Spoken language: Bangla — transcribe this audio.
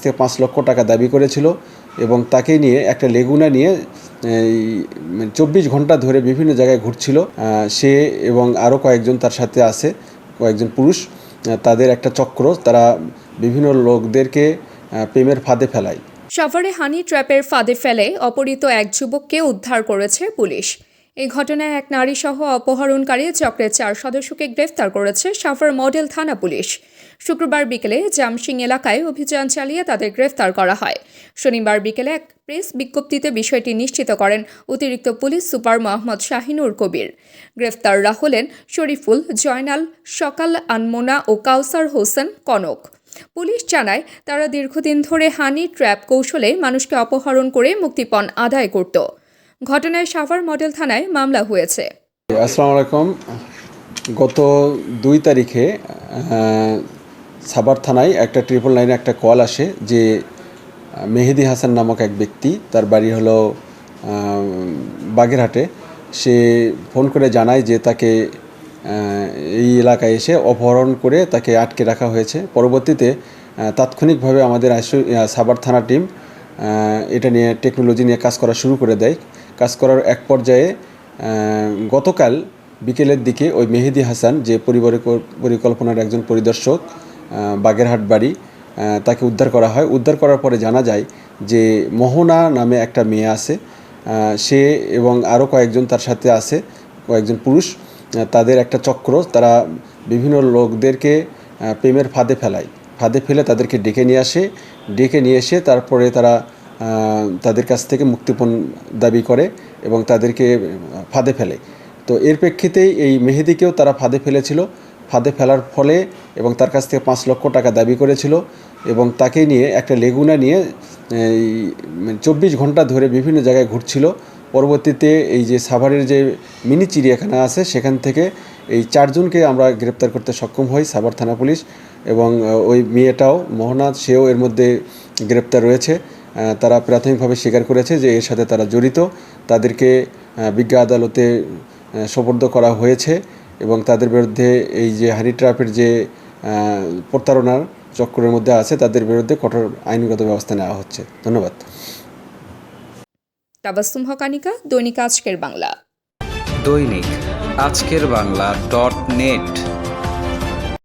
থেকে 5 লক্ষ টাকা দাবি করেছিল এবং তাকে নিয়ে একটা লেগুনা নিয়ে 24 ঘন্টা ধরে বিভিন্ন জায়গায় ঘুরছিল। সে এবং আরও কয়েকজন তার সাথে আছে, কয়েকজন পুরুষ। তাদের একটা চক্র, তারা বিভিন্ন লোকদেরকে প্রেমের ফাঁদে ফেলায়। সাভারে হানি ট্র্যাপের ফাঁদে ফেলে অপহৃত এক যুবককে উদ্ধার করেছে পুলিশ। এই ঘটনায় এক নারীসহ অপহরণকারী চক্রের 4 সদস্যকে গ্রেফতার করেছে সাভার মডেল থানা পুলিশ। শুক্রবার বিকেলে জামসিং এলাকায় অভিযান চালিয়ে তাদের গ্রেফতার করা হয়। শনিবার বিকেলে এক প্রেস বিজ্ঞপ্তিতে বিষয়টি নিশ্চিত করেন অতিরিক্ত পুলিশ সুপার মোহাম্মদ শাহিনুর কবির। গ্রেফতাররা হলেন শরীফুল, জয়নাল, সকাল, আনমোনা ও কাউসার হোসেন কনক। পুলিশ জানায়, তারা দীর্ঘদিন ধরে হানি ট্র্যাপ কৌশলে মানুষকে অপহরণ করে মুক্তিপণ আদায় করত। ঘটনায় সাভার মডেল থানায় মামলা হয়েছে। আসসালামু আলাইকুম। গত 2 তারিখে সাভার থানায় একটা 999 একটা কল আসে যে মেহেদি হাসান নামক এক ব্যক্তি, তার বাড়ি হলো বাগেরহাটে। সে ফোন করে জানায় যে তাকে এই এলাকায় এসে অপহরণ করে তাকে আটকে রাখা হয়েছে। পরবর্তীতে তাৎক্ষণিকভাবে আমাদের সাভার থানা টিম এটা নিয়ে টেকনোলজি নিয়ে কাজ করা শুরু করে দেয়। কাজ করার এক পর্যায়ে গতকাল বিকেলের দিকে ওই মেহেদি হাসান, যে পরিকল্পনার একজন পরিদর্শক, বাগেরহাট বাড়ি, তাকে উদ্ধার করা হয়। উদ্ধার করার পরে জানা যায় যে মোহনা নামে একটা মেয়ে আছে, সে এবং আরও কয়েকজন তার সাথে আছে, কয়েকজন পুরুষ। তাদের একটা চক্র, তারা বিভিন্ন লোকদেরকে প্রেমের ফাঁদে ফেলে তাদেরকে ডেকে নিয়ে এসে তারপরে তারা তাদের কাছ থেকে মুক্তিপণ দাবি করে এবং তাদেরকে ফাঁদে ফেলে। তো এর প্রেক্ষিতেই এই মেহেদিকেও তারা ফাঁদে ফেলেছিল। ফাঁদে ফেলার ফলে এবং তার কাছ থেকে 5 লক্ষ টাকা দাবি করেছিল এবং তাকে নিয়ে একটা লেগুনা নিয়ে 24 ঘন্টা ধরে বিভিন্ন জায়গায় ঘুরছিল। পরবর্তীতে এই যে সাভারের যে মিনি চিড়িয়াখানা আছে, সেখান থেকে এই 4 জনকে আমরা গ্রেপ্তার করতে সক্ষম হই, সাভার থানা পুলিশ। এবং ওই মেয়েটাও, মোহনা, সেও এর মধ্যে গ্রেপ্তার রয়েছে। তারা প্রাথমিকভাবে স্বীকার করেছে যে এর সাথে তারা জড়িত। তাদেরকে বিজ্ঞ আদালতে সোপর্দ করা হয়েছে এবং তাদের বিরুদ্ধে এই যে হানি ট্র্যাপের যে প্রতারণার চক্রের মধ্যে আছে, তাদের বিরুদ্ধে কঠোর আইনগত ব্যবস্থা নেওয়া হচ্ছে। ধন্যবাদ। তাবাসসুম হকানিকা, দৈনিক আজকের বাংলা। দৈনিক আজকের বাংলা .net